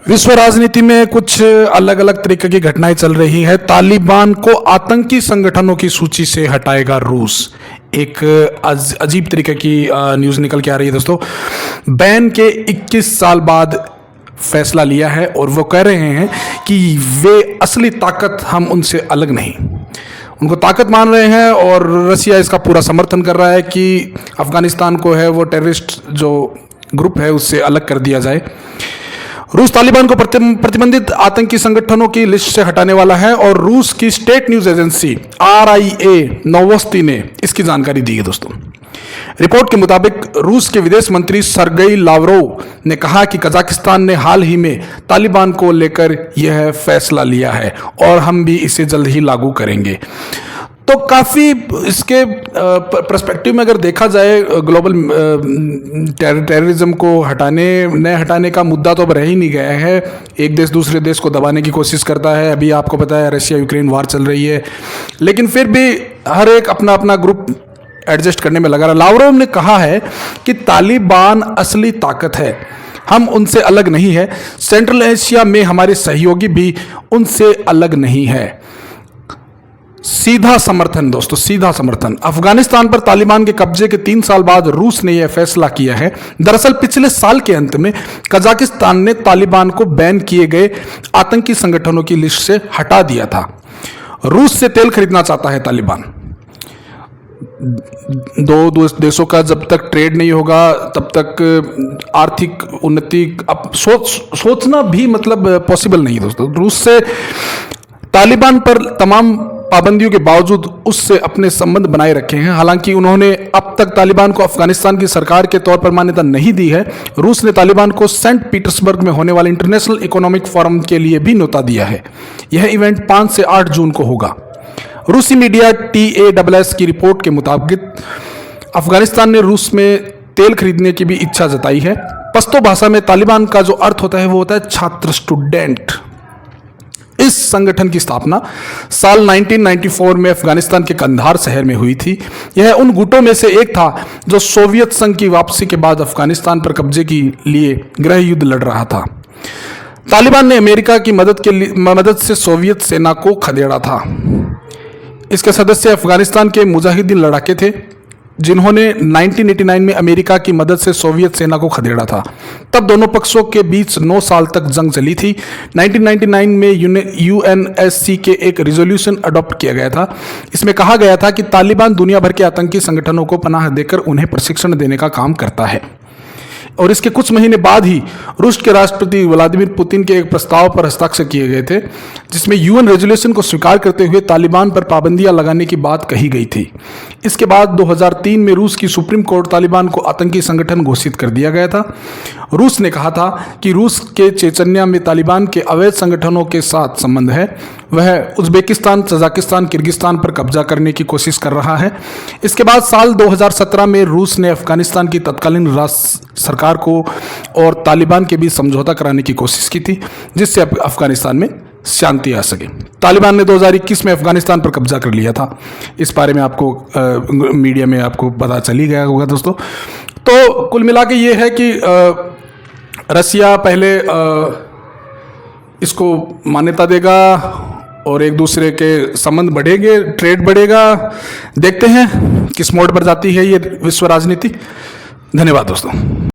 विश्व राजनीति में कुछ अलग अलग तरीके की घटनाएं चल रही है। तालिबान को आतंकी संगठनों की सूची से हटाएगा रूस। एक अजीब तरीके की न्यूज़ निकल के आ रही है दोस्तों। बैन के 21 साल बाद फैसला लिया है और वो कह रहे हैं कि वे असली ताकत, हम उनसे अलग नहीं, उनको ताकत मान रहे हैं। और रसिया इसका पूरा समर्थन कर रहा है कि अफगानिस्तान को है वो टेररिस्ट जो ग्रुप है उससे अलग कर दिया जाए। रूस तालिबान को प्रतिबंधित आतंकी संगठनों की लिस्ट से हटाने वाला है और रूस की स्टेट न्यूज एजेंसी RIA नोवोस्ती ने इसकी जानकारी दी है दोस्तों। रिपोर्ट के मुताबिक रूस के विदेश मंत्री सरगेई लावरोव ने कहा कि कजाकिस्तान ने हाल ही में तालिबान को लेकर यह फैसला लिया है और हम भी इसे जल्द ही लागू करेंगे। तो काफ़ी इसके पर्सपेक्टिव में अगर देखा जाए, ग्लोबल टेररिज्म को हटाने का मुद्दा तो अब रह ही नहीं गया है। एक देश दूसरे देश को दबाने की कोशिश करता है। अभी आपको पता है रशिया यूक्रेन वार चल रही है, लेकिन फिर भी हर एक अपना अपना ग्रुप एडजस्ट करने में लगा रहा। लावरोव ने कहा है कि तालिबान असली ताकत है, हम उनसे अलग नहीं है। सेंट्रल एशिया में हमारे सहयोगी भी उनसे अलग नहीं है। सीधा समर्थन दोस्तों, सीधा समर्थन। अफगानिस्तान पर तालिबान के कब्जे के 3 साल बाद रूस ने यह फैसला किया है। दरअसल पिछले साल के अंत में कजाकिस्तान ने तालिबान को बैन किए गए आतंकी संगठनों की लिस्ट से हटा दिया था। रूस से तेल खरीदना चाहता है तालिबान। दो देशों का जब तक ट्रेड नहीं होगा तब तक आर्थिक उन्नति अब सोचना भी मतलब पॉसिबल नहीं दोस्तों। रूस से तालिबान पर तमाम पाबंदियों के बावजूद उससे अपने संबंध बनाए रखे हैं। हालांकि उन्होंने अब तक तालिबान को अफगानिस्तान की सरकार के तौर पर मान्यता नहीं दी है। रूस ने तालिबान को सेंट पीटर्सबर्ग में होने वाले इंटरनेशनल इकोनॉमिक फोरम के लिए भी न्योता दिया है। यह इवेंट 5 से 8 जून को होगा। रूसी मीडिया TASS की रिपोर्ट के मुताबिक अफगानिस्तान ने रूस में तेल खरीदने की भी इच्छा जताई है। पश्तो भाषा में तालिबान का जो अर्थ होता है वो होता है छात्र, स्टूडेंट। इस संगठन की स्थापना साल 1994 में अफगानिस्तान के कंधार शहर में हुई थी। यह उन गुटों में से एक था जो सोवियत संघ की वापसी के बाद अफगानिस्तान पर कब्जे के लिए गृह युद्ध लड़ रहा था। तालिबान ने अमेरिका की मदद से सोवियत सेना को खदेड़ा था। इसके सदस्य अफगानिस्तान के मुजाहिदीन लड़ाके थे जिन्होंने 1989 में अमेरिका की मदद से सोवियत सेना को खदेड़ा था। तब दोनों पक्षों के बीच 9 साल तक जंग चली थी। 1999 में UNSC के एक रिजोल्यूशन अडॉप्ट किया गया था। इसमें कहा गया था कि तालिबान दुनिया भर के आतंकी संगठनों को पनाह देकर उन्हें प्रशिक्षण देने का काम करता है। और इसके कुछ महीने बाद ही रूस के राष्ट्रपति व्लादिमीर पुतिन के एक प्रस्ताव पर हस्ताक्षर किए गए थे जिसमें UN रेजोल्यूशन को स्वीकार करते हुए तालिबान पर पाबंदियां लगाने की बात कही गई थी। इसके बाद 2003 में रूस की सुप्रीम कोर्ट तालिबान को आतंकी संगठन घोषित कर दिया गया था। रूस ने कहा था कि रूस के चेचन्या में तालिबान के अवैध संगठनों के साथ संबंध है। वह उज्बेकिस्तान, तजाकिस्तान, किर्गिस्तान पर कब्जा करने की कोशिश कर रहा है। इसके बाद साल 2017 में रूस ने अफगानिस्तान की तत्कालीन सरकार को और तालिबान के बीच समझौता कराने की कोशिश की थी जिससे अफगानिस्तान में शांति आ सके। तालिबान ने 2021 में अफगानिस्तान पर कब्जा कर लिया था। इस बारे में आपको मीडिया में आपको पता चल ही गया होगा दोस्तों। तो कुल मिला के ये है कि रसिया पहले इसको मान्यता देगा और एक दूसरे के संबंध बढ़ेंगे, ट्रेड बढ़ेगा। देखते हैं किस मोड पर जाती है ये विश्व राजनीति। धन्यवाद दोस्तों।